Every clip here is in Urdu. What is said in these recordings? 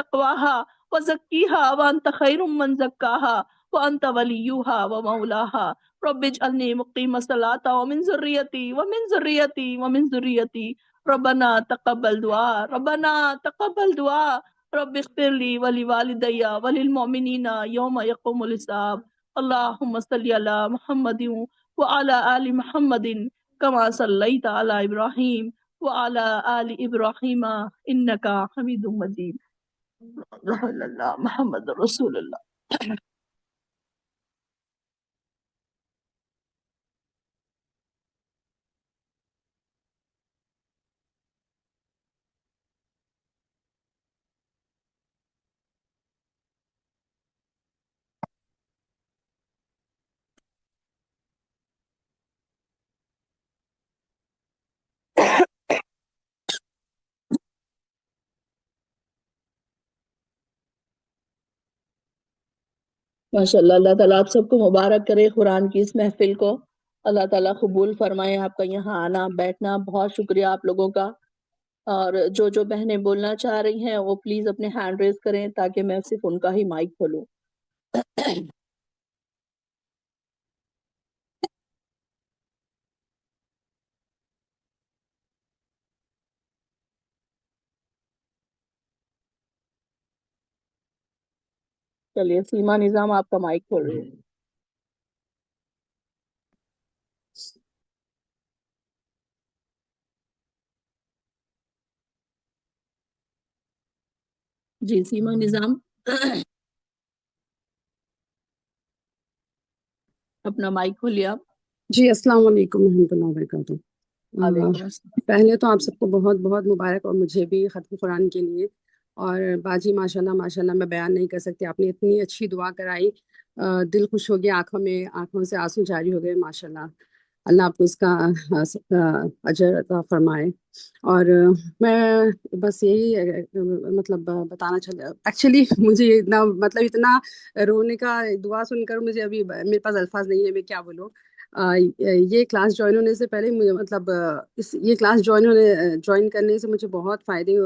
تقواها وزكيها وأنت خير من زكاها وأنت وليها ومولاها. رب اجعلني مقيم الصلاة ومن ذريتي ومن ذريتي ومن ذريتي. ربنا تقبل دعاء، ربنا تقبل دعاء. رب اغفر لي ولوالدي وللمؤمنين يوم يقوم الحساب. اللهم صل على محمد وعلى آل محمد كما صليت على إبراهيم وعلى آل إبراهيم إنك حميد مجيد. لا إله إلا الله محمد رسول الله. ماشاء اللہ، اللہ تعالیٰ آپ سب کو مبارک کرے قرآن کی اس محفل کو. اللہ تعالیٰ قبول فرمائے آپ کا یہاں آنا بیٹھنا. بہت شکریہ آپ لوگوں کا. اور جو بہنیں بولنا چاہ رہی ہیں وہ پلیز اپنے ہینڈ ریز کریں تاکہ میں صرف ان کا ہی مائک کھولوں. چلیے سیما نظام آپ کا مائک کھول رہی ہے. جی سیما نظام اپنا مائک کھولیے آپ. جی السلام علیکم ورحمۃ اللہ وبرکاتہ. وعلیکم السلام. پہلے تو آپ سب کو بہت بہت مبارک، اور مجھے بھی ختم قرآن کے لیے. اور باجی ماشاءاللہ ماشاءاللہ میں بیان نہیں کر سکتی، آپ نے اتنی اچھی دعا کرائی، دل خوش ہو گیا، آنکھوں سے آنسو جاری ہو گئے. ماشاءاللہ اللہ آپ کو اس کا اجر عطا فرمائے. اور میں بس یہی مطلب بتانا چاہتا، ایکچولی مجھے اتنا رونے کا دعا سن کر مجھے ابھی میرے پاس الفاظ نہیں ہے، میں کیا بولوں. یہ کلاس جوائن ہونے سے پہلے مجھے یہ کلاس جوائن کرنے سے مجھے بہت فائدے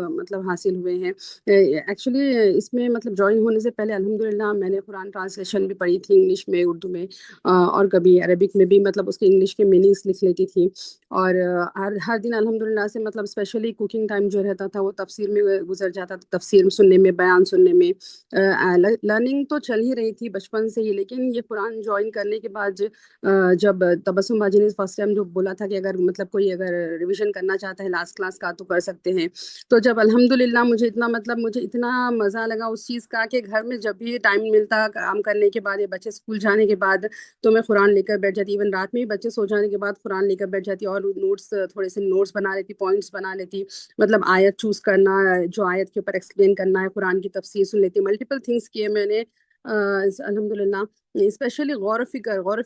حاصل ہوئے ہیں. ایکچولی اس میں جوائن ہونے سے پہلے الحمدللہ میں نے قرآن ٹرانسلیشن بھی پڑھی تھی، انگلش میں، اردو میں، اور کبھی عربک میں بھی اس کے انگلش کے میننگس لکھ لیتی تھی. اور ہر دن الحمدللہ سے اسپیشلی کوکنگ ٹائم جو رہتا تھا وہ تفسیر میں گزر جاتا تھا، تفسیر سننے میں، بیان سننے میں. لرننگ تو چل ہی رہی تھی بچپن سے ہی، لیکن یہ قرآن جوائن کرنے کے بعد جب تبسم باجی نے فرسٹ ٹائم جو بولا تھا کہ اگر کوئی اگر ریویژن کرنا چاہتا ہے لاسٹ کلاس کا تو کر سکتے ہیں، تو جب الحمدللہ مجھے اتنا مزہ لگا اس چیز کا کہ گھر میں جب بھی ٹائم ملتا کام کرنے کے بعد یا بچے اسکول جانے کے بعد تو میں قرآن لے کر بیٹھ جاتی. ایون رات میں ہی بچے سو جانے کے بعد قرآن لے کر بیٹھ جاتی اور تھوڑے سے نوٹس بنا لیتی، پوائنٹس بنا لیتی. آیت چوز کرنا، جو آیت کے اوپر ایکسپلین کرنا ہے، قرآن کی تفسیر سن لیتی. ملٹیپل تھنگس کیے میں نے الحمدللہ. اسپیشلی غور و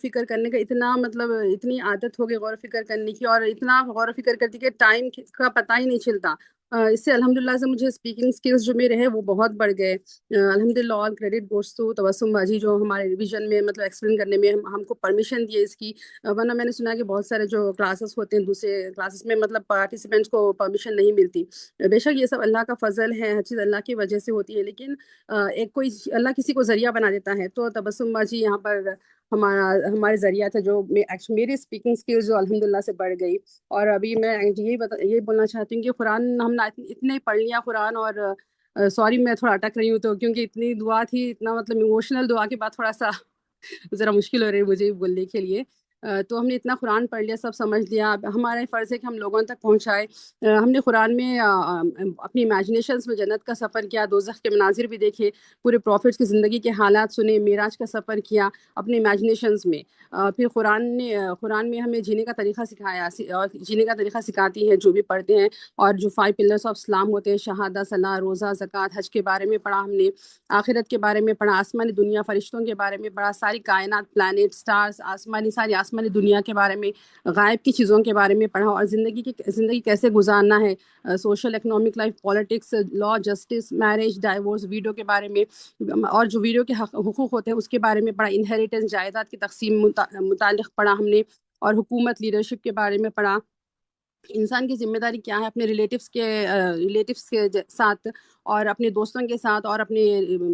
فکر کرنے کا اتنی عادت ہو گئی غور و فکر کرنے کی، اور اتنا غور و فکر کرتی کہ ٹائم کا پتہ ہی نہیں چلتا. اس سے الحمدللہ سے مجھے اسپیکنگ اسکلز جو میرے ہیں وہ بہت بڑھ گئے. الحمدللہ آل کریڈٹ گوز ٹو تبسم باجی جو ہمارے ریویژن میں ایکسپلین کرنے میں ہم کو پرمیشن دیے اس کی. ورنہ میں نے سنا کہ بہت سارے جو کلاسز ہوتے ہیں دوسرے کلاسز میں پارٹیسپینٹس کو پرمیشن نہیں ملتی. بے شک یہ سب اللہ کا فضل ہے، ہر چیز اللہ کی وجہ سے ہوتی ہے، لیکن کوئی اللہ کسی کو ذریعہ بنا دیتا ہے. تو تبسم باجی یہاں پر ہمارے ذریعہ تھا، جو میری اسپیکنگ اسکلز جو الحمدللہ سے بڑھ گئی. اور ابھی میں یہی بولنا چاہتی ہوں کہ قرآن ہم نے اتنے پڑھ لیا قرآن. اور سوری میں تھوڑا اٹک رہی ہوں تو کیونکہ اتنی دعا تھی، اتنا ایموشنل دعا کے بعد تھوڑا سا ذرا مشکل ہو رہی ہے مجھے بولنے کے لیے. تو ہم نے اتنا قرآن پڑھ لیا، سب سمجھ لیا، اب ہمارا فرض ہے کہ ہم لوگوں تک پہنچائے. ہم نے قرآن میں اپنی امیجنیشنز میں جنت کا سفر کیا، دوزخ کے مناظر بھی دیکھے، پورے پروفٹس کی زندگی کے حالات سنے، معراج کا سفر کیا اپنے امیجنیشنز میں. پھر قرآن میں ہمیں جینے کا طریقہ سکھایا، اور جینے کا طریقہ سکھاتی ہے جو بھی پڑھتے ہیں. اور جو 5 پلرس آف اسلام ہوتے ہیں، شہادت، صلاۃ، روزہ، زکوٰۃ، حج کے بارے میں پڑھا ہم نے، آخرت کے بارے میں پڑھا، آسمانی دنیا، فرشتوں کے بارے میں پڑھا، ساری کائنات، پلانٹ، سٹارز، ساری آسمانی دنیا کے بارے میں، غائب کی چیزوں کے بارے میں پڑھا، اور زندگی کیسے گزارنا ہے، سوشل اکنامک لائف، پالیٹکس، لا، جسٹس، میرج، ڈائیورس، ویڈو کے بارے میں، اور جو ویڈیو کے حقوق ہوتے ہیں اس کے بارے میں پڑھا، انہیریٹنس، جائیداد کی تقسیم متعلق پڑھا ہم نے، اور حکومت، لیڈرشپ کے بارے میں پڑھا. انسان کی ذمہ داری کیا ہے اپنے ریلیٹیوس کے ساتھ اور اپنے دوستوں کے ساتھ اور اپنے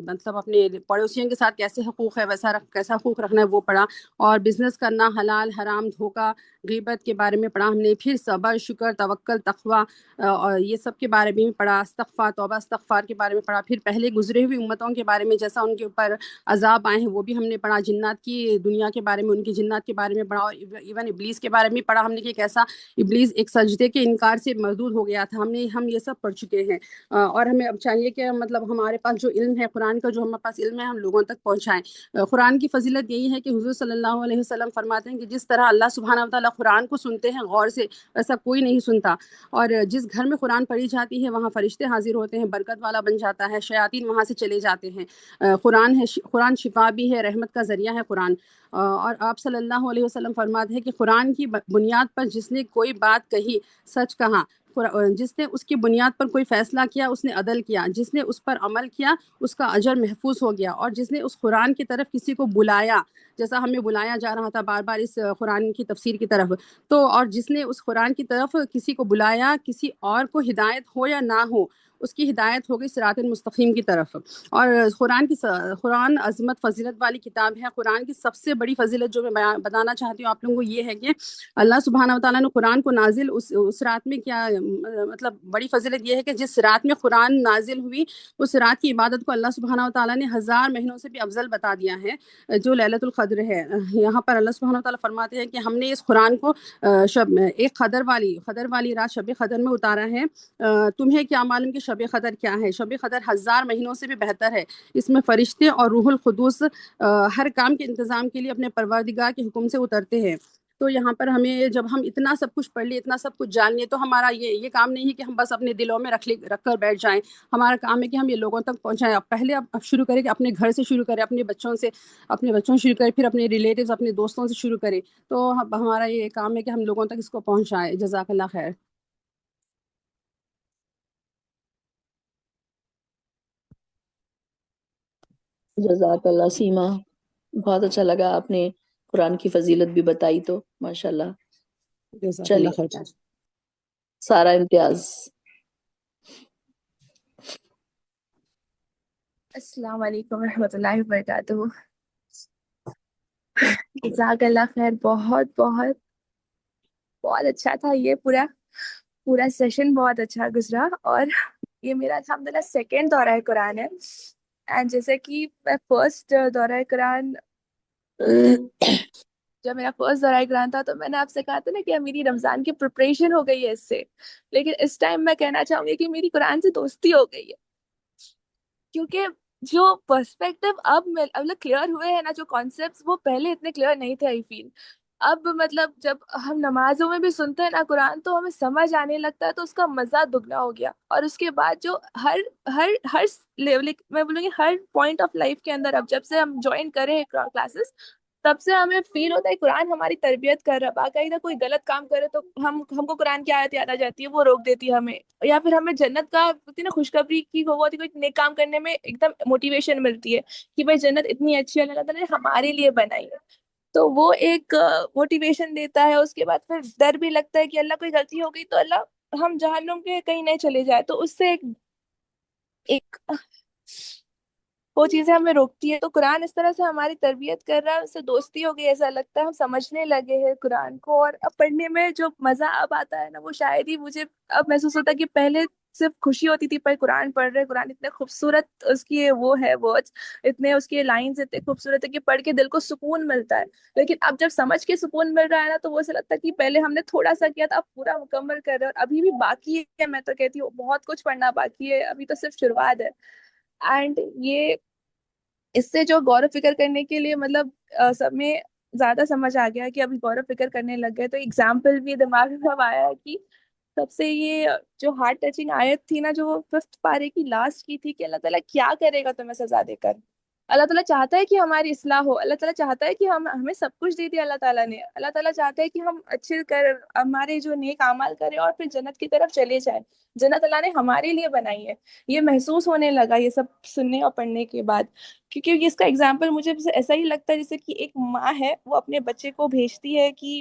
مطلب اپنے پڑوسیوں کے ساتھ کیسے حقوق ہے کیسا حقوق رکھنا ہے وہ پڑھا. اور بزنس کرنا، حلال حرام دھوکہ غیبت کے بارے میں پڑھا ہم نے. پھر صبر، شکر، توکل، تقوی اور یہ سب کے بارے میں پڑھا. استغفار، توبہ استغفار کے بارے میں پڑھا. پھر پہلے گزرے ہوئی امتوں کے بارے میں جیسا ان کے اوپر عذاب آئے ہیں وہ بھی ہم نے پڑھا. جنات کی دنیا کے بارے میں، ان کی جنات کے بارے میں پڑھا. اور ایون ابلیس کے بارے میں پڑھا ہم نے کہ کیسا ابلیس ایک سجدے کے انکار سے مردود ہو گیا تھا. ہم یہ سب پڑھ چکے ہیں. اور ہمیں اب چاہیے کہ مطلب ہمارے پاس جو علم ہے قرآن کا، جو ہمارے پاس علم ہے، ہم لوگوں تک پہنچائیں. قرآن کی فضیلت یہی ہے کہ حضور صلی اللہ علیہ وسلم فرماتے ہیں کہ جس طرح اللہ سبحانہ وتعالیٰ قرآن کو سنتے ہیں غور سے، ویسا کوئی نہیں سنتا. اور جس گھر میں قرآن پڑھی جاتی ہے وہاں فرشتے حاضر ہوتے ہیں، برکت والا بن جاتا ہے، شیاطین وہاں سے چلے جاتے ہیں. قرآن شفا بھی ہے، رحمت کا ذریعہ ہے قرآن. اور آپ صلی اللہ علیہ وسلم فرماتے ہیں کہ قرآن کی بنیاد پر جس نے کوئی بات کہی سچ کہا. جس نے اس کی بنیاد پر کوئی فیصلہ کیا اس نے عدل کیا. جس نے اس پر عمل کیا اس کا اجر محفوظ ہو گیا. اور جس نے اس قرآن کی طرف کسی کو بلایا، جیسا ہمیں بلایا جا رہا تھا بار بار اس قرآن کی تفسیر کی طرف، تو اور جس نے اس قرآن کی طرف کسی کو بلایا، کسی اور کو ہدایت ہو یا نہ ہو، اس کی ہدایت ہوگی صراط المستقیم کی طرف. اور قرآن عظمت فضیلت والی کتاب ہے. قرآن کی سب سے بڑی فضیلت جو میں بتانا چاہتی ہوں آپ لوگوں کو یہ ہے کہ اللہ سبحانہ وتعالیٰ نے قرآن کو نازل اس رات میں کیا، مطلب بڑی فضیلت یہ ہے کہ جس رات میں قرآن نازل ہوئی اس رات کی عبادت کو اللہ سبحانہ وتعالیٰ نے 1000 مہینوں سے بھی افضل بتا دیا ہے، جو لیلۃ القدر ہے. یہاں پر اللہ سبحانہ وتعالیٰ فرماتے ہیں کہ ہم نے اس قرآن کو ایک قدر والی رات شب قدر میں اتارا ہے. تمہیں کیا معلوم کہ شب قدر کیا ہے؟ شب قدر 1000 مہینوں سے بھی بہتر ہے. اس میں فرشتے اور روح القدس ہر کام کے انتظام کے لیے اپنے پروردگار کے حکم سے اترتے ہیں. تو یہاں پر ہمیں جب ہم اتنا سب کچھ پڑھ لیے، اتنا سب کچھ جان لیے، تو ہمارا یہ کام نہیں ہے کہ ہم بس اپنے دلوں میں رکھ کر بیٹھ جائیں. ہمارا کام ہے کہ ہم یہ لوگوں تک پہنچائیں. اب شروع کریں کہ اپنے گھر سے شروع کریں، اپنے بچوں سے شروع کریں، پھر اپنے ریلیٹیوز، اپنے دوستوں سے شروع کریں. تو ہمارا یہ کام ہے کہ ہم لوگوں تک اس کو پہنچائیں. جزاک اللہ خیر. جزاک اللہ سیما، بہت اچھا لگا آپ نے قرآن کی فضیلت بھی بتائی تو ماشاءاللہ. جزاک اللہ چلیے خیر. سارا امتیاز. السلام علیکم ورحمۃ اللہ وبرکاتہ. جزاک اللہ خیر. بہت بہت بہت اچھا تھا. یہ پورا سیشن بہت اچھا گزرا. اور یہ میرا الحمدللہ سیکنڈ دورہ قرآن ہے. اینڈ جیسے کہ میں فرسٹ دورہ قرآن جب میرا فرسٹ دورہ قرآن تھا تو میں نے آپ سے کہا تھا نا کہ میری رمضان کی پریپریشن ہو گئی ہے اس سے. لیکن اس ٹائم میں کہنا چاہوں گی کہ میری قرآن سے دوستی ہو گئی ہے. کیونکہ جو پرسپیکٹو اب کلیئر ہوئے ہیں نا، جو کانسیپٹس وہ پہلے اتنے کلیئر نہیں تھے. آئی فیل اب مطلب جب ہم نمازوں میں بھی سنتے ہیں نا قرآن تو ہمیں سمجھ آنے لگتا ہے، تو اس کا مزہ دگنا ہو گیا. اور اس کے بعد جو ہر لیول، میں بولوں گی ہر پوائنٹ آف لائف کے اندر اب جب سے ہم جوائن کرے ہیں کلاسز، تب سے ہمیں فیل ہوتا ہے قرآن ہماری تربیت کر رہا ہے. باقاعدہ کوئی غلط کام کرے تو ہم کو قرآن کی آیت یاد آ جاتی ہے، وہ روک دیتی ہے ہمیں. یا پھر ہمیں جنت کا ہوتی ہے نا خوشخبری کی ہوتی ہے، کوئی نیک کام کرنے میں ایک دم موٹیویشن ملتی ہے کہ بھائی جنت اتنی اچھی اللہ تعالیٰ نے ہمارے لیے بنائی ہے. تو وہ ایک موٹیویشن دیتا ہے. اس کے بعد پھر ڈر بھی لگتا ہے کہ اللہ کوئی غلطی ہو گئی تو اللہ ہم جہنم کے کہیں نہیں چلے جائے. تو اس سے ایک وہ چیزیں ہمیں روکتی ہے. تو قرآن اس طرح سے ہماری تربیت کر رہا ہے، اس سے دوستی ہو گئی. ایسا لگتا ہے ہم سمجھنے لگے ہیں قرآن کو. اور اب پڑھنے میں جو مزہ اب آتا ہے نا، وہ شاید ہی مجھے اب محسوس ہوتا ہے کہ پہلے صرف خوشی ہوتی تھی پر قرآن پڑھ رہے. قرآن اتنے خوبصورت اس کی وہ ہے ورڈز، اتنے اس کے لائنز اتنے خوبصورت ہے کہ پڑھ کے دل کو سکون ملتا ہے. لیکن اب جب سمجھ کے سکون مل رہا ہے نا، تو وہ ایسا لگتا ہے کہ پہلے ہم نے تھوڑا سا کیا تھا، اب پورا مکمل کر رہے ہیں. اور ابھی بھی باقی ہے. میں تو کہتی ہوں بہت کچھ پڑھنا باقی ہے، ابھی تو صرف شروعات ہے. اینڈ یہ اس سے جو غور و فکر کرنے کے لیے مطلب سب میں زیادہ سمجھ آ گیا کہ ابھی غور و فکر کرنے لگ گئے. تو ایگزامپل بھی دماغ میں اب آیا ہے کہ سب سے یہ جو ہارٹ ٹچنگ آیت تھی نا، جو وہ 5th پارے کی لاسٹ کی تھی کہ اللہ تعالیٰ کیا کرے گا تمہیں سزا دے کر. اللہ تعالیٰ چاہتا ہے کہ ہماری اصلاح ہو. اللہ تعالیٰ چاہتا ہے کہ ہمیں سب کچھ دے دیا اللہ تعالیٰ نے. اللہ تعالیٰ چاہتا ہے کہ ہم اچھے ہمارے جو نیک اعمال کریں اور پھر جنت کی طرف چلے جائیں. جنت اللہ نے ہمارے لیے بنائی ہے. یہ محسوس ہونے لگا یہ سب سننے اور پڑھنے کے بعد. کیونکہ اس کا ایگزامپل مجھے ایسا ہی لگتا ہے جیسے کہ ایک ماں ہے، وہ اپنے بچے کو بھیجتی ہے کہ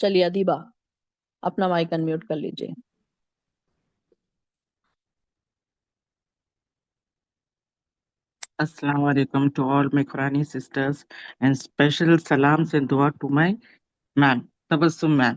چلیے ادیبہ اپنا مائک انمیوٹ کر لیجیے. Assalamu alaikum to all my Qurani sisters and special salams and dua to my ma'am, Tabassum ma'am.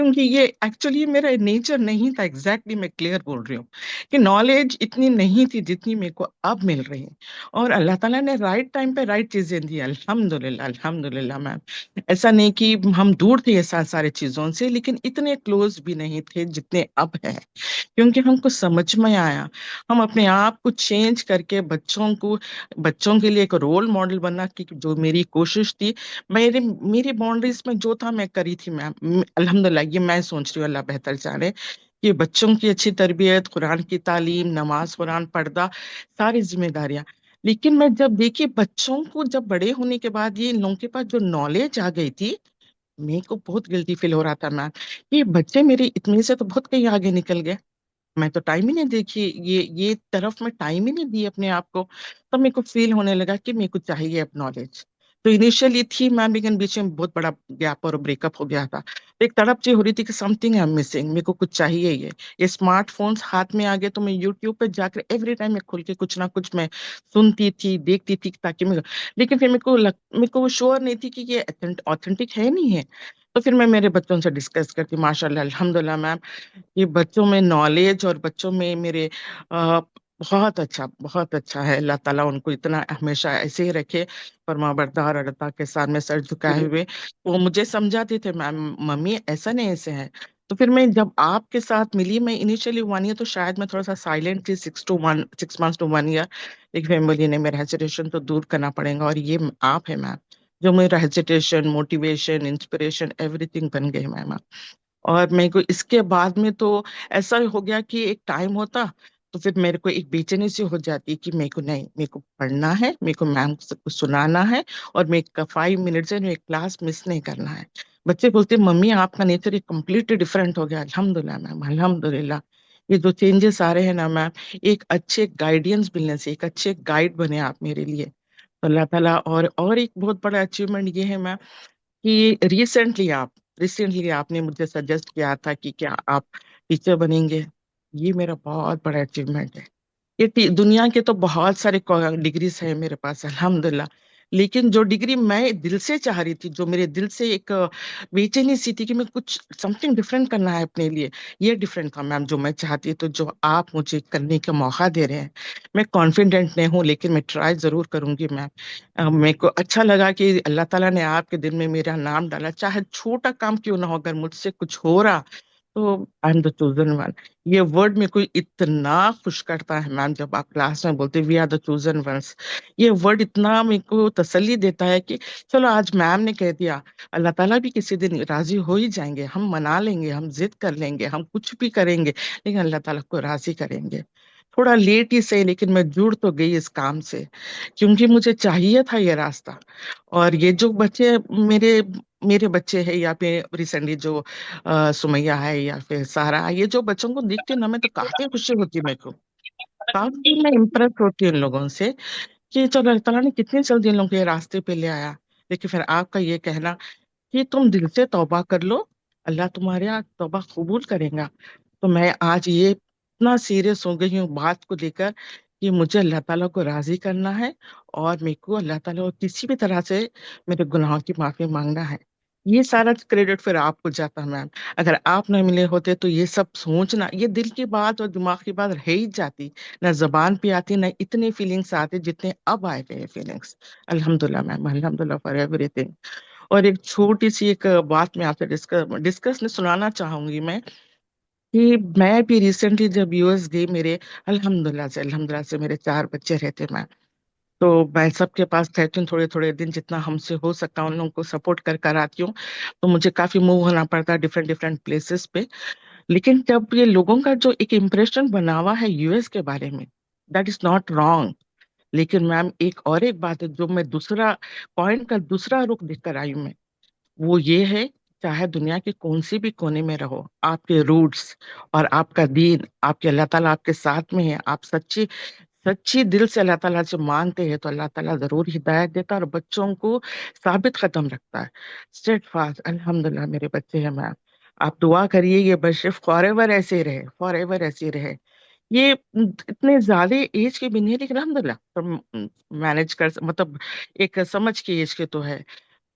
کیونکہ یہ ایکچولی میرا نیچر نہیں تھا. ایگزیکٹلی میں کلیئر بول رہی ہوں کہ نالج اتنی نہیں تھی جتنی میرے کو اب مل رہی ہے. اور اللہ تعالیٰ نے رائٹ ٹائم پہ رائٹ چیزیں دی. الحمدللہ الحمدللہ میم. ایسا نہیں کہ ہم دور تھے یہ سارے چیزوں سے، لیکن اتنے کلوز بھی نہیں تھے جتنے اب ہیں. کیونکہ ہم کو سمجھ میں آیا، ہم اپنے آپ کو چینج کر کے بچوں کے لیے ایک رول ماڈل بننا کی جو میری کوشش تھی. میری باؤنڈریز میں جو تھا میں کری تھی میم. الحمدللہ یہ میں سوچ رہی ہوں، اللہ بہتر جانے، کہ بچوں کی اچھی تربیت، قرآن کی تعلیم، نماز، قرآن، پردہ، ساری ذمہ داریاں. لیکن میں جب دیکھی بچوں کو جب بڑے ہونے کے بعد یہ ان لوگوں کے پاس جو نالج آ گئی تھی، میرے کو بہت گلٹی فیل ہو رہا تھا میم. یہ بچے میرے اتنے سے تو بہت کہیں آگے نکل گئے. میں تو ٹائم ہی نہیں دیکھی، یہ طرف میں ٹائم ہی نہیں دی اپنے آپ کو. تب میرے کو فیل ہونے لگا کہ میرے کو چاہیے اب نالج. تو انیشیلی تھی میم، لیکن بیچ میں بہت بڑا گیپ اور بریک اپ ہو گیا تھا. ایک تڑپ چی ہو رہی تھی کہ some thing I am missing, میرے کو کچھ چاہیے. یہ اسمارٹ فونس ہاتھ میں آ گئے تو میں یوٹیوب پہ جا کر ایوری ٹائم میں کھل کے کچھ نہ کچھ میں سنتی تھی، دیکھتی تھی تاکہ لیکن پھر میرے کو شور نہیں تھی کہ یہ آتھینٹک ہے نہیں ہے. تو پھر میں میرے بچوں سے ڈسکس کرتی. ماشاء اللہ الحمدللہ میم، یہ بچوں میں نالج اور بچوں میں میرے بہت اچھا ہے. اللہ تعالیٰ ان کو اتنا ہمیشہ ایسے ہی رکھے، فرما بردار اور عطا کے ساتھ میں سر جھکائے ہوئے. وہ مجھے سمجھاتے تھے میم، ممی ایسا نہیں ایسے ہے. تو پھر میں جب آپ کے ساتھ ملی، میں انیشیلی 1 ایئر تو شاید میں تھوڑا سا سائلنٹ تھی، 6 months to 1 year. لیکن فیملی نے میرا ہیسیٹیشن تو دور کرنا پڑے گا، اور یہ آپ ہے میم جو میرا hesitation, motivation, inspiration, every thing بن گئے میم. اور میرے کو اس کے بعد میں تو ایسا ہو گیا کہ ایک ٹائم ہوتا تو پھر میرے کو ایک بے چینی سی ہو جاتی کہ میرے کو پڑھنا ہے، میرے کو میم کو سنانا ہے، اور میرے کو 5 منٹ سے ایک کلاس مس نہیں کرنا ہے. بچے بولتے ممی آپ کا نیچر ایک کمپلیٹلی ڈفرینٹ ہو گیا. الحمدللہ میم الحمدللہ. یہ جو چینجز آ رہے ہیں نا میم، ایک اچھے گائیڈینس ملنے سے، ایک اچھے گائیڈ بنے آپ میرے لیے. تو اللہ تعالیٰ. اور ایک بہت بڑا اچیومنٹ یہ ہے میم کہ ریسنٹلی آپ نے مجھے سجیسٹ کیا تھا کہ کیا آپ ٹیچر بنیں گے. یہ میرا بہت بڑا اچیومنٹ ہے. دنیا کے تو بہت سارے ڈگریز ہیں میرے پاس الحمدللہ، لیکن جو ڈگری میں دل سے چاہ رہی تھی، جو میرے دل سے ایک بے چینی سی تھی کہ میں کچھ سم تھنگ ڈفرینٹ کرنا ہے اپنے لیے، یہ ڈفرینٹ تھا میم جو میں چاہتی. تو جو آپ مجھے کرنے کا موقع دے رہے ہیں، میں کانفیڈنٹ نہیں ہوں لیکن میں ٹرائی ضرور کروں گی میم. میرے کو اچھا لگا کہ اللہ تعالیٰ نے آپ کے دل میں میرا نام ڈالا، چاہے چھوٹا کام کیوں نہ ہو، اگر مجھ سے کچھ ہو رہا تو I am the chosen one. یہ ورڈ میں کوئی اتنا خوش کرتا ہے میم جب آپ کلاس میں بولتے we are the chosen ones. یہ ورڈ اتنا میرے کو تسلی دیتا ہے کہ چلو آج میم نے کہہ دیا، اللہ تعالیٰ بھی کسی دن راضی ہو ہی جائیں گے. ہم منا لیں گے، ہم ضد کر لیں گے، ہم کچھ بھی کریں گے، لیکن اللہ تعالیٰ کو راضی کریں گے. تھوڑا لیٹ ہی صحیح، لیکن میں جڑ تو گئی اس کام سے کیونکہ مجھے چاہیے تھا یہ راستہ. اور یہ جو بچے میرے بچے ہیں، یا پھر ریسنٹلی جو سمیہ ہے یا پھر سارا، یہ جو بچوں کو دیکھتی ہوں نا، میں تو کافی خوشی ہوتی ہے. میرے کو کافی میں امپریس ہوتی ہوں ان لوگوں سے کہ چلو اللہ تعالیٰ نے کتنی جلدی ان لوگوں کے راستے پہ لے آیا. لیکن پھر آپ کا یہ کہنا کہ تم دل سے توبہ کر لو، اللہ تمہارے یہاں توبہ قبول کرے گا. تو میں آج یہ اتنا سیریس ہو گئی ہوں بات کو لے کر کہ مجھے اللہ تعالیٰ کو راضی کرنا ہے، اور میرے کو اللہ تعالیٰ کو کسی بھی طرح سے میرے گناہوں کی معافی مانگنا ہے. یہ سارا کریڈٹ پھر آپ کو جاتا ہے میم. اگر آپ نہ ملے ہوتے تو یہ سب سوچنا، یہ دل کی بات اور دماغ کی بات رہ ہی جاتی، نہ زبان پہ آتی، نہ اتنے فیلنگس آتے جتنے اب آئے ہوئے فیلنگس. الحمدللہ میم الحمدللہ فار ایوری تھنگ. اور ایک چھوٹی سی ایک بات میں آپ سے ڈسکس سنانا چاہوں گی میں کہ میں بھی ریسنٹلی جب US گئی، میرے الحمدللہ سے میرے 4 بچے رہتے میں. تو میں سب کے پاس رہتی ہوں تھوڑے تھوڑے دن، جتنا ہم سے ہو سکتا ان لوگوں کو سپورٹ کر آتی ہوں. تو مجھے کافی موو ہونا پڑتا ہے ڈفرینٹ پلیسز پہ. لیکن جب یہ لوگوں کا جو ایک امپریشن بنا ہوا ہے US کے بارے میں، دیٹ از ناٹ رانگ. لیکن میم ایک بات ہے جو میں دوسرا پوائنٹ کا دوسرا رخ دیکھ کر آئی ہوں میں، وہ یہ ہے چاہے دنیا کے کون سی بھی کونے میں رہو، آپ کے روٹس اور آپ کا دین، آپ کے اللہ تعالیٰ آپ کے ساتھ میں ہے، آپ سچی دل سے اللہ تعالیٰ سے مانتے ہیں تو اللہ تعالیٰ ضرور ہدایت دیتا ہے اور بچوں کو ثابت قدم رکھتا ہے، اسٹیٹ فاسٹ. الحمدللہ میرے بچے ہیں میم. آپ دعا کریے یہ بشرف فار ایور ایسے رہے. یہ اتنے زیادہ ایج کے بھی نہیں، لیکن الحمدللہ مینج کر، مطلب ایک سمجھ کے ایج کے تو ہے.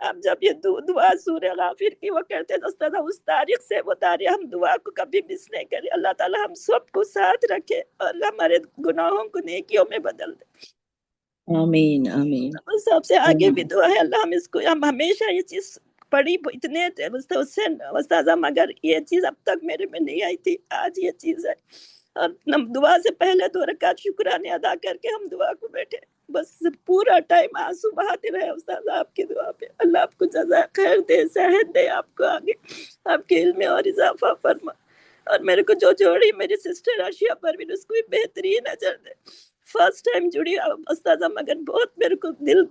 آپ جب یہ دعا سورہ غافر کی وہ کرتے تو استاد اس تاریخ سے وہ تاریخ ہم دعا کو کبھی مس نہیں کریں. اللہ تعالیٰ ہم سب کو ساتھ رکھے اور ہمارے گناہوں کو نیکیوں میں بدل دے. آمین آمین سب سے آگے بھی آمین دعا ہے اللہ ہم ہمیشہ یہ چیز پڑھی اتنے اس سے استاذہ مگر یہ چیز اب تک میرے میں نہیں آئی تھی. آج یہ چیز ہے اور دعا سے پہلے 2 رکعت شکرانے ادا کر کے ہم دعا کو بیٹھے. بس پورا ٹائم آنسو بہاتے رہے استاد آپ کی دعا پہ. اللہ آپ کو جزائے خیر دے صحت دے آپ کو آگے آپ کے علم میں اور اضافہ فرما. اور میرے کو جو جوڑی میری سسٹر اشیا پروین اس کو بھی بہترین اجر دے. فرسٹ ٹائم جڑی استاذہ مگر بہت میرے کو دل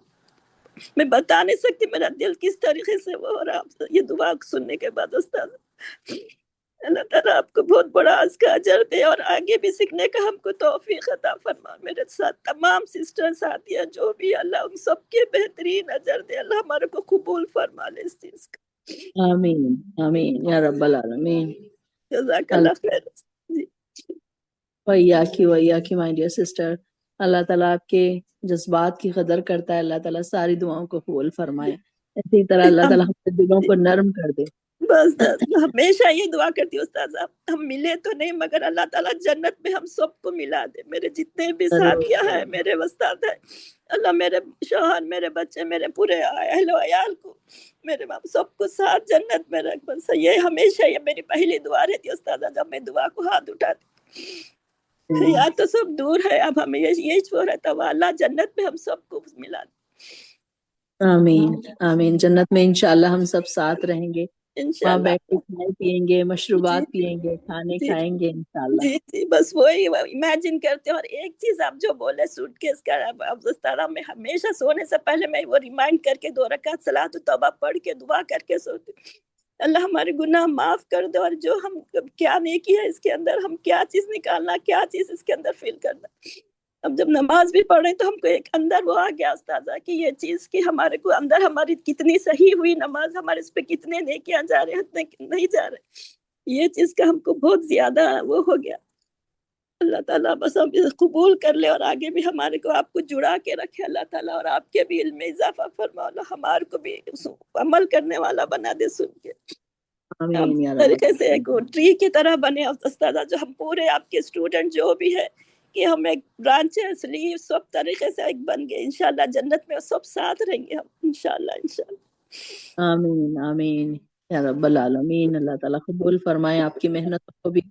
میں بتا نہیں سکتی میرا دل کس طریقے سے وہ ہو رہا یہ دعا سننے کے بعد. استاذ اللہ تعالیٰ آپ کو بہت بڑا اس کا اجر دے اور آگے بھی سیکھنے کا ہم کو توفیق عطا فرما. میرے ساتھ تمام سسٹر ساتھیاں جو بھی اللہ ان سب کے بہترین اجر دے. اللہ ہمارے کو قبول فرما لے اس چیز کا. آمین آمین یا رب العالمین. جزاک اللہ خیر. جی ویاکی مائی ڈیئر سسٹر. اللہ تعالیٰ آپ کے جذبات کی قدر کرتا ہے. اللہ تعالیٰ ساری دعاؤں کو قبول فرمائے. اسی طرح اللہ تعالیٰ ہمارے دلوں کو نرم کر دے. بس ہمیشہ یہ دعا کرتی ہوں استاذ ہم ملے تو نہیں مگر اللہ تعالیٰ جنت میں ہم سب کو ملا دے. میرے جتنے بھی ساتھیاں ہیں میرے استاد ہیں اللہ میرے شوہر میرے بچے میرے پورے اہل و عیال کو میرے باپ سب کو ساتھ جنت میں رکھ. بس یہ ہمیشہ یہ میری پہلی دعا رہتی استاذ جب میں دعا کو ہاتھ اٹھاتی. یا تو سب دور ہے اب ہمیں یہی چھوڑ رہتا ہوا اللہ جنت میں ہم سب کو ملا دے. آمین آمین. جنت میں انشاءاللہ ہم سب ساتھ رہیں گے. وہاں انشاءاللہ. بیٹھ کے کھائیں پیئیں گے مشروبات جی پیئیں گے کھانے جی کھائیں گے انشاءاللہ. جی جی بس وہی امیجن کرتے ہیں. اور ایک چیز آپ جو بولے سوٹ کیس کا اب میں ہمیشہ سونے سے پہلے میں وہ ریمائنڈ کر کے 2 رکعت صلاۃ توبہ پڑھ کے دعا کر کے سوتی. اللہ ہمارے گناہ معاف کر دے اور جو ہم کیا نیکی ہے اس کے اندر ہم کیا چیز نکالنا کیا چیز اس کے اندر فیل کرنا. اب جب نماز بھی پڑھ رہے تو ہم کو ایک اندر وہ آ گیا استاذہ کہ یہ چیز کہ ہمارے کو اندر ہماری کتنی صحیح ہوئی نماز ہمارے اس پہ کتنے نیکیاں جا رہے ہیں نہیں جا رہے. یہ چیز کا ہم کو بہت زیادہ وہ ہو گیا. اللہ تعالیٰ بس ہم قبول کر لے اور آگے بھی ہمارے کو آپ کو جڑا کے رکھے اللہ تعالیٰ اور آپ کے بھی علم میں اضافہ فرما. اللہ ہمارے کو بھی عمل کرنے والا بنا دے سن کے. آمین یا رب. طریقے سے ایک ٹری کی طرح بنے استاذہ جو ہم پورے آپ کے اسٹوڈنٹ جو بھی ہے کہ ہم ایک برانچز لیو سب طریقے سے ایک بن گئے. انشاءاللہ جنت میں سب ساتھ رہیں گے ہم انشاءاللہ انشاءاللہ. آمین آمین یا رب العالمین. اللہ تعالیٰ قبول فرمائے آپ کی محنت کو بھی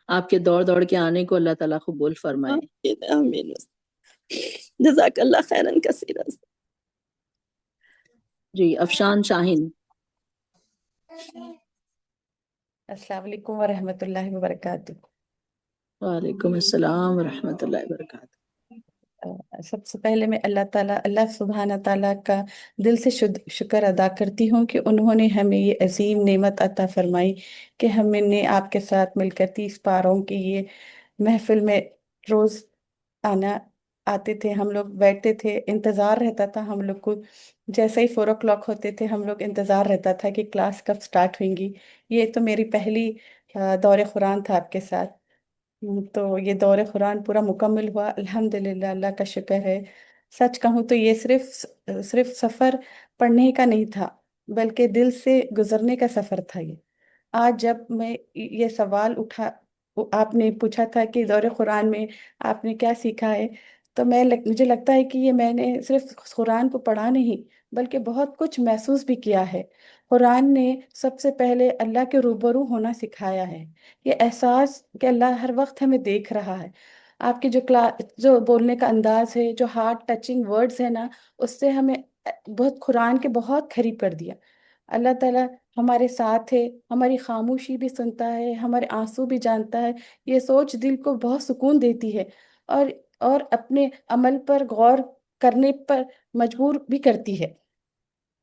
آپ کے دوڑ کے آنے کو اللہ تعالیٰ قبول فرمائے. آمین. جزاک اللہ خیرن کثیرا. جی افشان شاہین. السلام علیکم ورحمۃ اللہ وبرکاتہ. وعلیکم السلام ورحمۃ اللہ وبرکاتہ. سب سے پہلے میں اللہ سبحانہ تعالیٰ کا دل سے شکر ادا کرتی ہوں کہ انہوں نے ہمیں یہ عظیم نعمت عطا فرمائی کہ ہم نے آپ کے ساتھ مل کر 30 پاروں کی یہ محفل میں روز آتے تھے. ہم لوگ بیٹھتے تھے انتظار رہتا تھا ہم لوگ کو. جیسے ہی 4 o'clock ہوتے تھے ہم لوگ انتظار رہتا تھا کہ کلاس کب سٹارٹ ہوئیں گی. یہ تو میری پہلی دور قرآن تھا آپ کے ساتھ. تو یہ دور قرآن پورا مکمل ہوا الحمدللہ. اللہ کا شکر ہے. سچ کہوں تو یہ صرف سفر پڑھنے کا نہیں تھا بلکہ دل سے گزرنے کا سفر تھا. یہ آج جب میں یہ سوال آپ نے پوچھا تھا کہ دور قرآن میں آپ نے کیا سیکھا ہے تو مجھے لگتا ہے کہ یہ میں نے صرف قرآن کو پڑھا نہیں بلکہ بہت کچھ محسوس بھی کیا ہے. قرآن نے سب سے پہلے اللہ کے روبرو ہونا سکھایا ہے. یہ احساس کہ اللہ ہر وقت ہمیں دیکھ رہا ہے. آپ کے جو بولنے کا انداز ہے جو ہارٹ ٹچنگ ورڈز ہے نا اس سے ہمیں قرآن کے بہت قریب کر دیا. اللہ تعالیٰ ہمارے ساتھ ہے. ہماری خاموشی بھی سنتا ہے ہمارے آنسو بھی جانتا ہے. یہ سوچ دل کو بہت سکون دیتی ہے اور اپنے عمل پر غور کرنے پر مجبور بھی کرتی ہے.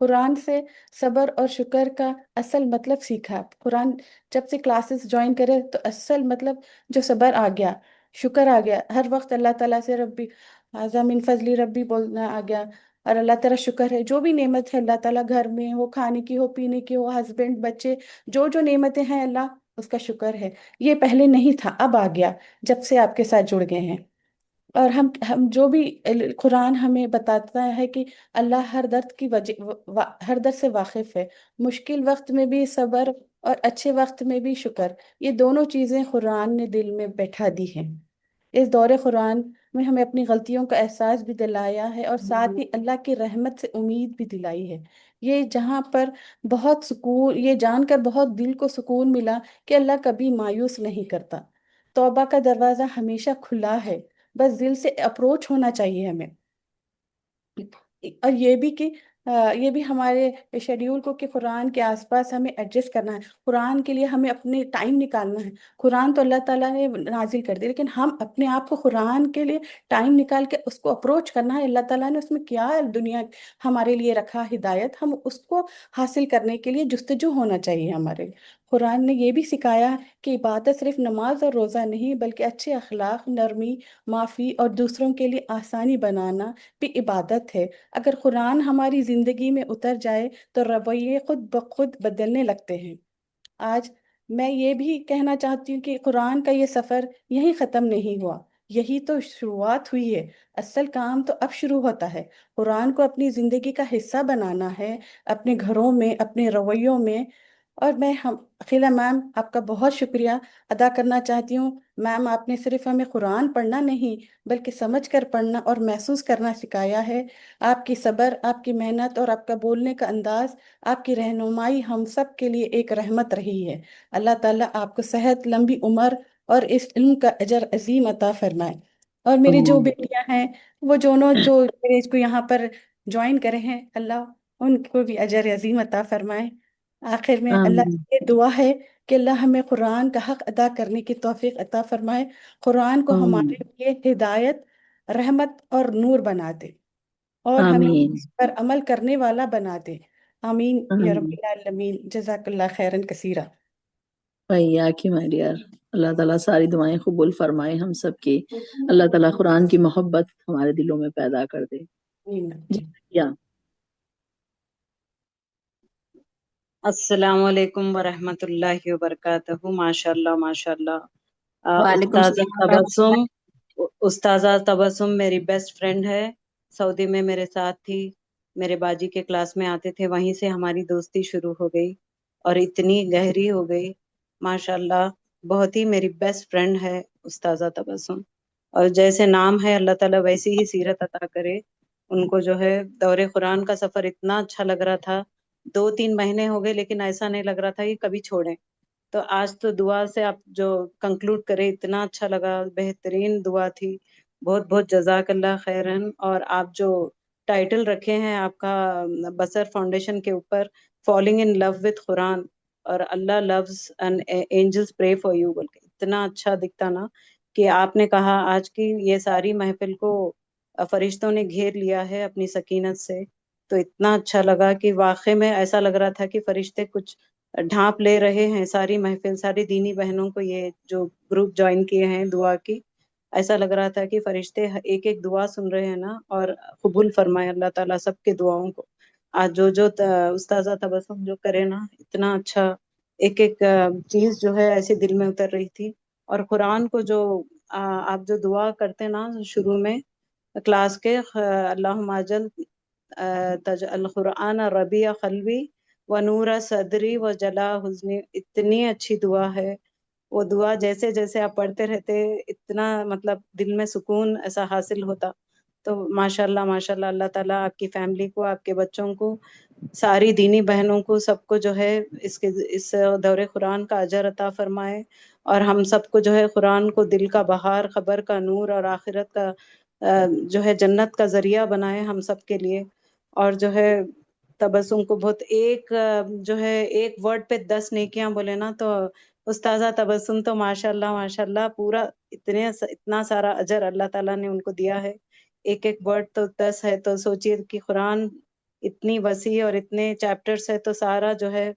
قرآن سے صبر اور شکر کا اصل مطلب سیکھا. قرآن جب سے کلاسز جوائن کرے تو اصل مطلب جو صبر آ گیا شکر آ گیا. ہر وقت اللہ تعالیٰ سے ربی ھذا من فضلی ربی بولنا آ گیا. اور اللہ تعالیٰ شکر ہے جو بھی نعمت ہے اللہ تعالیٰ گھر میں ہو کھانے کی ہو پینے کی ہو ہسبینڈ بچے جو نعمتیں ہیں اللہ اس کا شکر ہے. یہ پہلے نہیں تھا اب آ گیا جب سے آپ کے ساتھ جڑ گئے ہیں. اور ہم جو بھی قرآن ہمیں بتاتا ہے کہ اللہ ہر درد کی ہر درد سے واقف ہے، مشکل وقت میں بھی صبر اور اچھے وقت میں بھی شکر، یہ دونوں چیزیں قرآن نے دل میں بیٹھا دی ہیں۔ اس دور قرآن میں ہمیں اپنی غلطیوں کا احساس بھی دلایا ہے اور ساتھ ہی اللہ کی رحمت سے امید بھی دلائی ہے۔ یہ جہاں پر بہت سکون، یہ جان کر بہت دل کو سکون ملا کہ اللہ کبھی مایوس نہیں کرتا، توبہ کا دروازہ ہمیشہ کھلا ہے، بس دل سے اپروچ ہونا چاہیے ہمیں۔ اور یہ بھی کہ یہ بھی ہمارے شیڈیول کو کہ قرآن کے آس پاس ہمیں ایڈجسٹ کرنا ہے، قرآن کے لیے ہمیں اپنے ٹائم نکالنا ہے۔ قرآن تو اللہ تعالیٰ نے نازل کر دی، لیکن ہم اپنے آپ کو قرآن کے لیے ٹائم نکال کے اس کو اپروچ کرنا ہے۔ اللہ تعالیٰ نے اس میں کیا دنیا ہمارے لیے رکھا ہدایت، ہم اس کو حاصل کرنے کے لیے جستجو ہونا چاہیے ہمارے۔ قرآن نے یہ بھی سکھایا کہ عبادت صرف نماز اور روزہ نہیں، بلکہ اچھے اخلاق، نرمی، معافی اور دوسروں کے لیے آسانی بنانا بھی عبادت ہے۔ اگر قرآن ہماری زندگی میں اتر جائے تو رویے خود بخود بدلنے لگتے ہیں۔ آج میں یہ بھی کہنا چاہتی ہوں کہ قرآن کا یہ سفر یہیں ختم نہیں ہوا، یہی تو شروعات ہوئی ہے، اصل کام تو اب شروع ہوتا ہے۔ قرآن کو اپنی زندگی کا حصہ بنانا ہے، اپنے گھروں میں، اپنے رویوں میں۔ اور میں عقیلہ میم آپ کا بہت شکریہ ادا کرنا چاہتی ہوں۔ میم آپ نے صرف ہمیں قرآن پڑھنا نہیں بلکہ سمجھ کر پڑھنا اور محسوس کرنا سکھایا ہے۔ آپ کی صبر، آپ کی محنت اور آپ کا بولنے کا انداز، آپ کی رہنمائی ہم سب کے لیے ایک رحمت رہی ہے۔ اللہ تعالیٰ آپ کو صحت، لمبی عمر اور اس علم کا اجر عظیم عطا فرمائے۔ اور میری جو بیٹیاں ہیں وہ جو میرے کو یہاں پر جوائن کرے ہیں، اللہ ان کو بھی اجر عظیم عطا فرمائے۔ آخر میں اللہ آمین سے یہ دعا ہے کہ اللہ ہمیں قرآن کا حق ادا کرنے کی توفیق عطا فرمائے، قرآن کو آمین ہمارے لیے ہدایت، رحمت اور نور بنا دے، اور ہمیں آمین اس پر عمل کرنے والا بنا دے۔ آمین یا رب آمین العالمین۔ جزاک اللہ خیرن کثیرہ۔ بھیا کی ماریار، اللہ تعالیٰ ساری دعائیں قبول فرمائے ہم سب کی، اللہ تعالیٰ قرآن کی محبت ہمارے دلوں میں پیدا کر دے۔ آمین۔ جی یا السلام علیکم ورحمۃ اللہ وبرکاتہ۔ ماشاء اللہ ماشاء اللہ۔ وعلیکم استاذہ السلام ورحمۃ تبسم، استاذہ تبسم میری بیسٹ فرینڈ ہے، سعودی میں میرے ساتھ تھی، میرے باجی کے کلاس میں آتے تھے، وہیں سے ہماری دوستی شروع ہو گئی اور اتنی گہری ہو گئی ماشاء اللہ۔ بہت ہی میری بیسٹ فرینڈ ہے استاذہ تبسم، اور جیسے نام ہے اللہ تعالیٰ ویسی ہی سیرت عطا کرے ان کو۔ جو ہے دور قرآن کا سفر اتنا اچھا لگ رہا تھا، 2-3 مہینے ہو گئے لیکن ایسا نہیں لگ رہا تھا کہ کبھی چھوڑیں۔ تو آج تو دعا سے آپ جو کنکلوڈ کرے اتنا اچھا لگا، بہترین دعا تھی۔ بہت بہت جزاک اللہ خیرن۔ اور آپ جو ٹائٹل رکھے ہیں آپ کا بصر فاؤنڈیشن کے اوپر، falling in love with Quran, اور Allah loves and angels pray for you, بول کے اتنا اچھا دکھتا نا کہ آپ نے کہا آج کی یہ ساری محفل کو فرشتوں نے گھیر لیا ہے اپنی سکینت سے، تو اتنا اچھا لگا کہ واقعی میں ایسا لگ رہا تھا کہ فرشتے کچھ ڈھانپ لے رہے ہیں ساری محفل، ساری دینی بہنوں کو، یہ جو گروپ جوائن کیے ہیں دعا کی، ایسا لگ رہا تھا کہ فرشتے ایک ایک دعا سن رہے ہیں نا، اور قبول فرمائے اللہ تعالیٰ سب کے دعاؤں کو۔ آج جو استاذہ تبسم جو کرے نا، اتنا اچھا ایک ایک چیز جو ہے ایسے دل میں اتر رہی تھی۔ اور قرآن کو جو آپ جو دعا کرتے نا شروع میں کلاس کے، اللہم اجل تجعل قرآن ربیع قلبی و نور صدری و جلا حزنی، اتنی اچھی دعا ہے وہ دعا۔ جیسے جیسے آپ پڑھتے رہتے اتنا مطلب دل میں سکون ایسا حاصل ہوتا۔ تو ماشاء اللہ ماشاء اللہ، اللہ تعالیٰ آپ کی فیملی کو، آپ کے بچوں کو، ساری دینی بہنوں کو، سب کو جو ہے اس دور قرآن کا اجر عطا فرمائے، اور ہم سب کو جو ہے قرآن کو دل کا بہار، خبر کا نور اور آخرت کا جو ہے جنت کا ذریعہ بنائے ہم سب کے لیے۔ اور جو ہے تبسم کو بہت جو ہے ایک ورڈ پہ 10 نیکیاں بولے نا، تو استاذہ تبسم تو ماشاء اللہ پورا اتنا سارا اجر اللہ تعالیٰ نے ان کو دیا ہے، ایک ایک ورڈ تو 10 ہے۔ تو سوچیے کہ قرآن اتنی وسیع اور اتنے چیپٹرز ہے، تو سارا جو ہے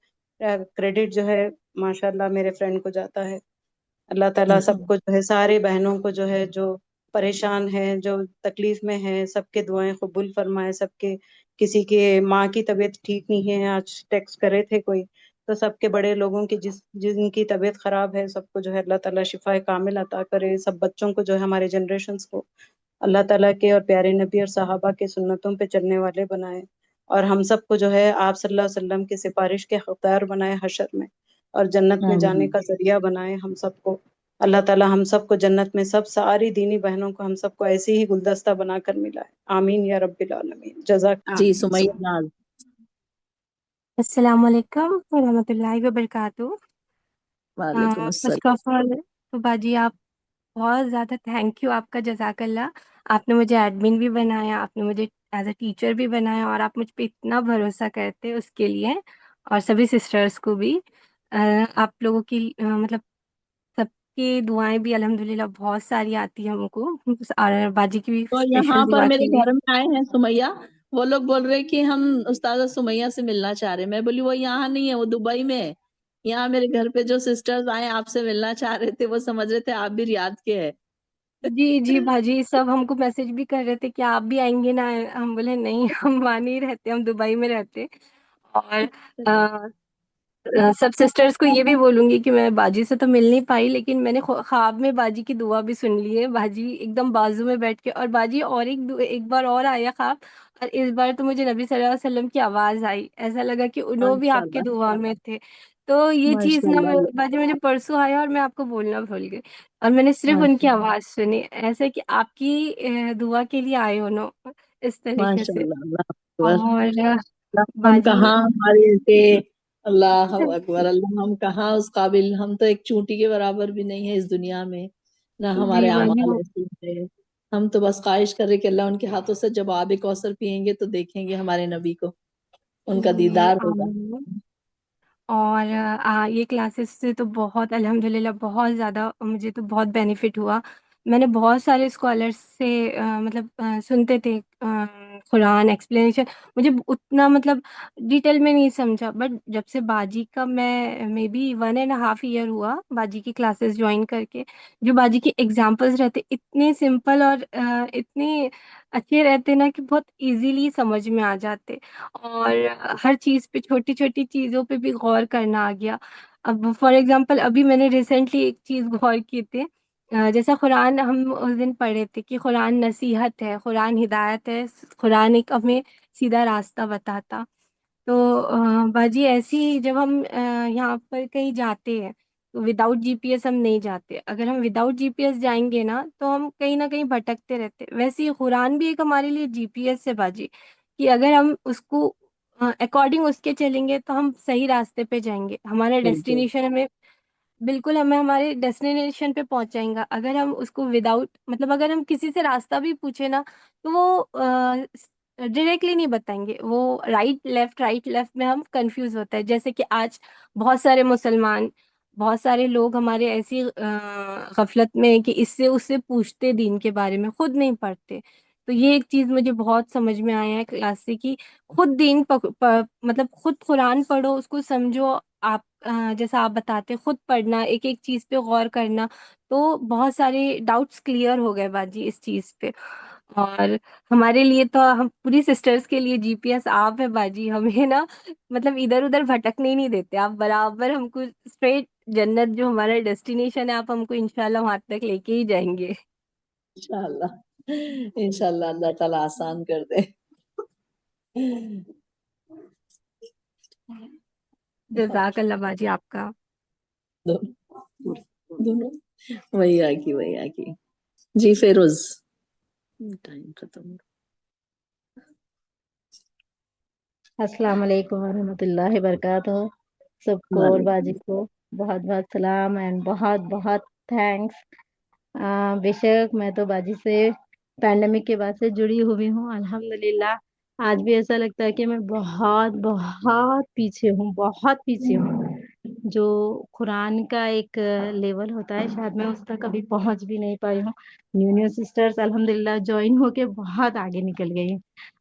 کریڈٹ جو ہے ماشاء اللہ میرے فرینڈ کو جاتا ہے۔ اللہ تعالیٰ سب کو جو ہے، سارے بہنوں کو جو ہے، جو پریشان ہیں، جو تکلیف میں ہیں، سب کے دعائیں قبول فرمائے۔ سب کے، کسی کے ماں کی طبیعت ٹھیک نہیں ہے، آج ٹیکسٹ کرے تھے کوئی، تو سب کے بڑے لوگوں کی جن کی طبیعت خراب ہے، سب کو جو ہے اللہ تعالیٰ شفا کامل عطا کرے۔ سب بچوں کو جو ہے، ہمارے جنریشنز کو اللہ تعالیٰ کے اور پیارے نبی اور صحابہ کے سنتوں پہ چلنے والے بنائے، اور ہم سب کو جو ہے آپ صلی اللہ علیہ وسلم کی سفارش کے حقدار بنائے حشر میں، اور جنت میں جانے آمین کا ذریعہ بنائے ہم سب کو۔ اللہ تعالیٰ ہم سب کو جنت میں سب ساری دینی بہنوں کو ہم سب کو ایسی ہی گلدستہ بنا کر ملائے، آمین یا رب العالمین۔ جزاک جی آمین سمیہ سمیہ۔ ناز۔ السلام علیکم ورحمۃ اللہ وبرکاتہ۔ وعلیکم فرسٹ السلام۔ آف آل تو باجی آپ بہت زیادہ تھینک یو، آپ کا جزاک اللہ۔ آپ نے مجھے ایڈمن بھی بنایا، آپ نے مجھے ایز اے ٹیچر بھی بنایا، اور آپ مجھ پہ اتنا بھروسہ کرتے اس کے لیے، اور سبھی سسٹرز کو بھی۔ آپ لوگوں کی مطلب سب کی دعائیں بھی الحمدللہ بہت ساری آتی ہیں ہم کو، اور باجی کی بھی تو یہاں اسپیشل پر دعا میرے کے لیے۔ گھر میں آئے ہیں سمیہ، وہ لوگ بول رہے کہ ہم استاذہ سمیہ سے ملنا چاہ رہے ہیں۔ میں بولی وہ یہاں نہیں ہے، وہ دبئی میں ہے۔ یہاں میرے گھر پہ جو سسٹرز آئے آپ سے ملنا چاہ رہے تھے، وہ سمجھ رہے تھے آپ بھی ریاض کے ہیں۔ جی جی باجی، سب ہم کو میسج بھی کر رہے تھے کہ آپ بھی آئیں گے نا، ہم بولے نہیں، ہم وہاں نہیں رہتے، ہم دبئی میں رہتے۔ اور سب سسٹرز کو یہ بھی بولوں گی کہ میں باجی سے تو مل نہیں پائی، لیکن میں نے خواب میں باجی کی دعا بھی سن لی ہے، باجی ایک دم بازو میں بیٹھ کے، اور باجی اور ایک بار اور آیا خواب، اور اس بار تو مجھے نبی صلی اللہ علیہ وسلم کی آواز آئی، ایسا لگا کہ انہوں بھی ماشاء آپ کے اللہ دعا میں تھے۔ تو یہ چیز ماشاء نا اللہ باجی مجھے پرسوں آیا، اور میں آپ کو بولنا بھول گئی، اور میں نے صرف ان کی ماشاء آواز سنی، ایسے کہ آپ کی دعا کے لیے آئے انہوں، اس طریقے ماشاء سے۔ اللہ، اللہ اکبر۔ اور اللہ، ہم باجی کہاں ہمارے کے، اللہ اکبر، اللہ ہم کہاں اس قابل، ہم تو ایک چونٹی کے برابر بھی نہیں ہے اس دنیا میں، نہ ہمارے جی باجی اعمال ایسے ہیں۔ ہم تو بس خواہش کر رہے کہ اللہ ان کے ہاتھوں سے جب آب کوثر پیئیں گے تو دیکھیں گے ہمارے نبی کو، ان کا جی دیدار ہوگا۔ آمین۔ اور یہ کلاسز سے تو بہت الحمدللہ بہت زیادہ مجھے تو بہت بینیفٹ ہوا۔ میں نے بہت سارے اسکالرس سے مطلب سنتے تھے قرآن ایکسپلینیشن، مجھے اتنا مطلب ڈیٹیل میں نہیں سمجھا، بٹ جب سے باجی کا میں مے بی 1.5 ایئر ہوا باجی کی کلاسز جوائن کر کے، جو باجی کے ایگزامپلس رہتے اتنے سمپل اور اتنے اچھے رہتے نا کہ بہت ایزیلی سمجھ میں آ جاتے، اور ہر چیز پہ چھوٹی چھوٹی چیزوں پہ بھی غور کرنا آ گیا۔ اب فار ایگزامپل ابھی میں نے ریسنٹلی ایک چیز غور کی تھی، جیسا قرآن ہم اس دن پڑھے تھے کہ قرآن نصیحت ہے، قرآن ہدایت ہے، قرآن ایک ہمیں سیدھا راستہ بتاتا۔ تو باجی ایسی جب ہم یہاں پر کہیں جاتے ہیں تو وداؤٹ جی پی ایس ہم نہیں جاتے، اگر ہم وداؤٹ جی پی ایس جائیں گے نا تو ہم کہیں نہ کہیں بھٹکتے رہتے، ویسے ہی قرآن بھی ایک ہمارے لیے جی پی ایس ہے باجی، کہ اگر ہم اس کو اکارڈنگ اس کے چلیں گے تو ہم صحیح راستے پہ جائیں گے، ہمارا بالکل ڈیسٹینیشن بالکل ہمیں ہمارے ڈیسٹینیشن پہ پہنچائیں گا۔ اگر ہم اس کو وداؤٹ مطلب اگر ہم کسی سے راستہ بھی پوچھے نا تو وہ ڈائریکٹلی نہیں بتائیں گے، وہ رائٹ لیفٹ میں ہم کنفیوز ہوتا ہے، جیسے کہ آج بہت سارے مسلمان، بہت سارے لوگ ہمارے ایسی غفلت میں ہیں کہ اس سے پوچھتے دین کے بارے میں، خود نہیں پڑھتے۔ تو یہ ایک چیز مجھے بہت سمجھ میں آیا ہے کلاس سے، کہ خود دین مطلب خود قرآن پڑھو، اس کو سمجھو، آپ جیسا آپ بتاتے خود پڑھنا، ایک ایک چیز پہ غور کرنا، تو بہت سارے ڈاؤٹس کلیئر ہو گئے باجی اس چیز پہ۔ اور ہمارے لیے تو ہم پوری سسٹرز کے لیے جی پی ایس آپ ہے باجی، ہمیں نا مطلب ادھر ادھر بھٹکنے ہی نہیں دیتے، آپ برابر ہم کو اسٹریٹ جنت جو ہمارا ڈیسٹینیشن ہے، آپ ہم کو انشاءاللہ وہاں تک لے کے ہی جائیں گے۔ انشاءاللہ، انشاءاللہ اللہ تعالیٰ آسان کر دے۔ جزاک اللہ باجی آپ کا۔ دونوں وہی آ گئی جی فیروز، ٹائم ختم ہو۔ السلام علیکم ورحمۃ اللہ وبرکاتہ، سب کو اور باجی کو بہت بہت سلام اینڈ بہت بہت تھینکس۔ بے شک میں تو باجی سے پینڈیمک کے بعد سے جڑی ہوئی ہوں، الحمدللہ آج بھی ایسا لگتا ہے کہ میں بہت بہت پیچھے ہوں، بہت پیچھے ہوں۔ جو قرآن کا ایک لیول ہوتا ہے شاید میں اس تک کبھی پہنچ بھی نہیں پائی ہوں۔ نیو سسٹرز الحمدللہ جوائن ہو کے بہت آگے نکل گئی ہیں،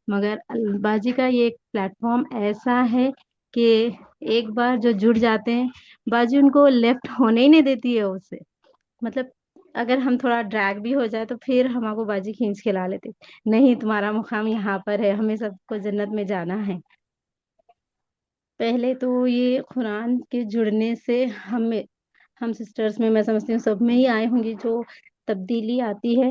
مگر باجی کا یہ ایک پلیٹ فارم ایسا ہے کہ ایک بار جو جڑ جاتے ہیں باجی ان کو لیفٹ ہونے ہی نہیں دیتی ہے اس سے، مطلب اگر ہم تھوڑا ڈریگ بھی ہو جائے تو پھر ہم کو باجی کھینچ کے لا لیتے، نہیں تمہارا مقام یہاں پر ہے، ہمیں سب کو جنت میں جانا ہے۔ پہلے تو یہ قرآن کے جڑنے سے ہم سسٹرز میں، میں سمجھتی ہوں سب میں ہی آئے ہوں گی جو تبدیلی آتی ہے،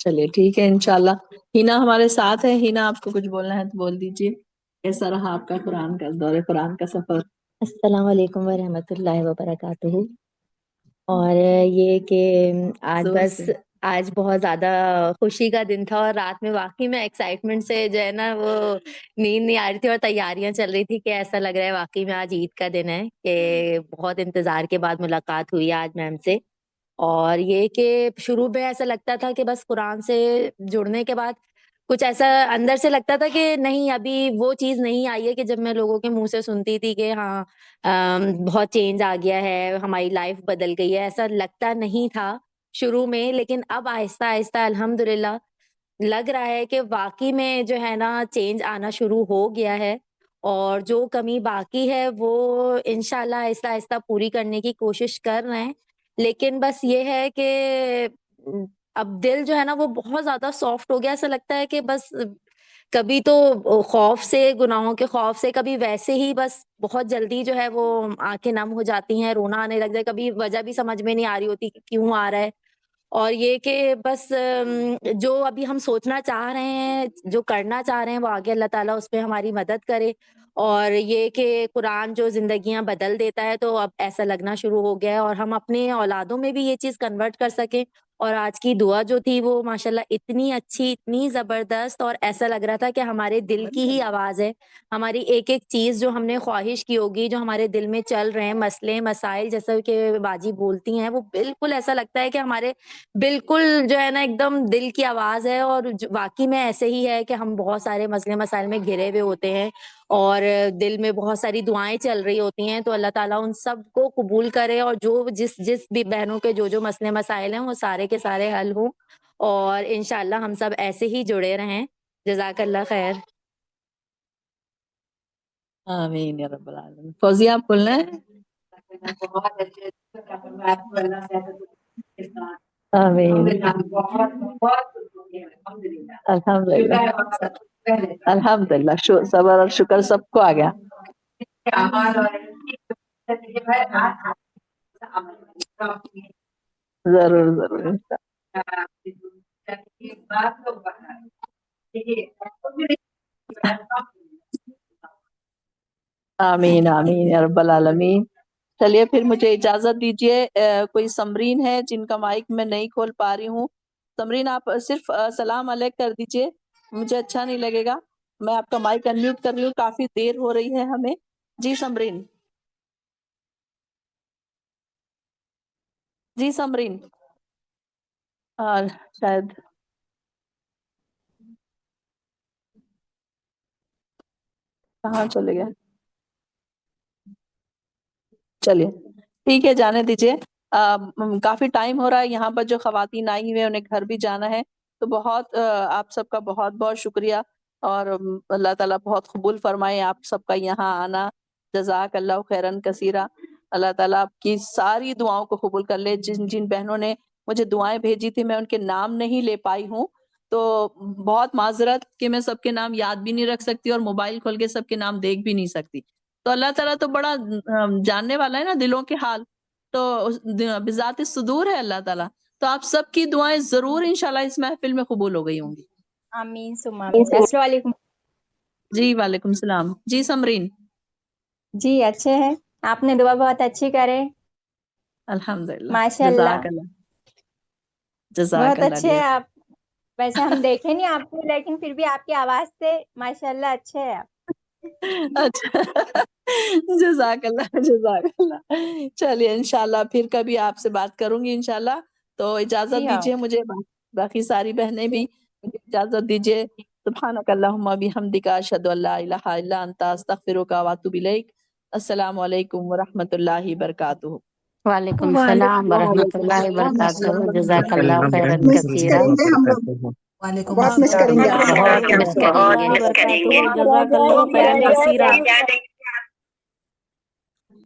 چلیے ٹھیک ہے انشاءاللہ. ہینا ہمارے ساتھ ہے. ہینا آپ کو کچھ بولنا ہے تو بول دیجیے. کیسا رہا آپ کا دور قرآن کا سفر؟ السلام علیکم ورحمۃ اللہ وبرکاتہ. اور یہ کہ آج زور بس سے. آج بہت زیادہ خوشی کا دن تھا اور رات میں واقعی میں ایکسائٹمنٹ سے جو ہے نا وہ نیند نہیں آ رہی تھی اور تیاریاں چل رہی تھی کہ ایسا لگ رہا ہے واقعی میں آج عید کا دن ہے کہ بہت انتظار کے بعد ملاقات ہوئی آج میم سے. اور یہ کہ شروع میں ایسا لگتا تھا کہ بس قرآن سے جڑنے کے بعد کچھ ایسا اندر سے لگتا تھا کہ نہیں ابھی وہ چیز نہیں آئی ہے کہ جب میں لوگوں کے منہ سے سنتی تھی کہ ہاں بہت چینج آ گیا ہے, ہماری لائف بدل گئی ہے. ایسا لگتا نہیں تھا شروع میں, لیکن اب آہستہ آہستہ الحمدللہ لگ رہا ہے کہ واقعی میں جو ہے نا چینج آنا شروع ہو گیا ہے. اور جو کمی باقی ہے وہ انشاءاللہ آہستہ آہستہ پوری کرنے کی کوشش کر رہے ہیں. لیکن بس یہ ہے کہ اب دل جو ہے نا وہ بہت زیادہ سافٹ ہو گیا. ایسا لگتا ہے کہ بس کبھی تو خوف سے, گناہوں کے خوف سے, کبھی ویسے ہی بس بہت جلدی جو ہے وہ آنکھیں نم ہو جاتی ہیں, رونا آنے لگ جائے, کبھی وجہ بھی سمجھ میں نہیں آ رہی ہوتی کہ کیوں آ رہا ہے. اور یہ کہ بس جو ابھی ہم سوچنا چاہ رہے ہیں, جو کرنا چاہ رہے ہیں, وہ آگے اللہ تعالیٰ اس پہ ہماری مدد کرے. اور یہ کہ قرآن جو زندگیاں بدل دیتا ہے تو اب ایسا لگنا شروع ہو گیا ہے اور ہم اپنے اولادوں میں بھی یہ چیز کنورٹ کر سکیں. اور آج کی دعا جو تھی وہ ماشاءاللہ اتنی اچھی, اتنی زبردست, اور ایسا لگ رہا تھا کہ ہمارے دل کی ہی آواز ہے. ہماری ایک ایک چیز جو ہم نے خواہش کی ہوگی, جو ہمارے دل میں چل رہے ہیں مسئلے مسائل, جیسا کہ باجی بولتی ہیں, وہ بالکل ایسا لگتا ہے کہ ہمارے بالکل جو ہے نا ایک دم دل کی آواز ہے. اور واقعی میں ایسے ہی ہے کہ ہم بہت سارے مسئلے مسائل میں گھرے ہوئے ہوتے ہیں اور دل میں بہت ساری دعائیں چل رہی ہوتی ہیں. تو اللہ تعالیٰ ان سب کو قبول کرے اور جو جس بھی بہنوں کے جو مسئلے مسائل ہیں وہ سارے کے سارے حل ہوں, اور انشاءاللہ ہم سب ایسے ہی جڑے رہیں. جزاک اللہ خیر. آمین یا رب العالمین. فوزیہ آپ بولنا ہے؟ آمین. الحمدللہ الحمدللہ. صبر اور شکر سب کو آ گیا. ضرور ضرور. آمین آمین یا رب العالمین. چلیے پھر مجھے اجازت دیجیے. کوئی سمرین ہے جن کا مائک میں نہیں کھول پا رہی ہوں؟ سمرین آپ صرف سلام علیک کر دیجیے, مجھے اچھا نہیں لگے گا. میں آپ کا مائک انمیوٹ کر رہی ہوں, کافی دیر ہو رہی ہے ہمیں. جی سمرین. جی سمرین. شاید کہاں چلے گئے. چلیے ٹھیک ہے, جانے دیجیے. کافی ٹائم ہو رہا ہے. یہاں پر جو خواتین آئی ہوئے انہیں گھر بھی جانا ہے. تو بہت آپ سب کا بہت بہت شکریہ, اور اللہ تعالیٰ بہت قبول فرمائے آپ سب کا یہاں آنا. جزاک اللہ خیرن کثیرہ. اللہ تعالیٰ آپ کی ساری دعاؤں کو قبول کر لے. جن جن بہنوں نے مجھے دعائیں بھیجی تھی میں ان کے نام نہیں لے پائی ہوں, تو بہت معذرت کہ میں سب کے نام یاد بھی نہیں رکھ سکتی اور موبائل کھول کے سب کے نام دیکھ بھی نہیں سکتی. تو اللہ تعالیٰ تو بڑا جاننے والا ہے نا دلوں کے حال, تو بذات صدور ہے اللہ تعالیٰ. تو آپ سب کی دعائیں ضرور انشاءاللہ اس محفل میں قبول ہو گئی ہوں گی. آمین ثم آمین. السلام علیکم. جی وعلیکم السلام. جی سمرین. جی اچھے ہیں, آپ نے دعا بہت اچھی کرے. الحمدللہ. ماشاء اللہ جزاک اللہ. جزاک بہت اللہ اچھے جی. ہیں آپ. ویسے ہم دیکھے نہیں آپ کو, لیکن پھر بھی آپ کی آواز سے ماشاء اللہ اچھے ہیں آپ. اچھا جزاک اللہ جزاک اللہ. چلیے انشاءاللہ پھر کبھی آپ سے بات کروں گی انشاءاللہ. تو اجازت جی ہاں. دیجیے مجھے, باقی ساری بہنیں بھی مجھے اجازت دیجیے. سبحانک اللہم بحمدک اشہد ان لا الہ الا انت استغفرک واتوب الیک. السلام علیکم ورحمۃ اللہ وبرکاتہ. وعلیکم السلام ورحمۃ اللہ وبرکاتہ. جزاک اللہ خیرن کثیرا. بہت مس کریں گے. بہت مس کریں گے. جزاک اللہ خیرن کثیرہ.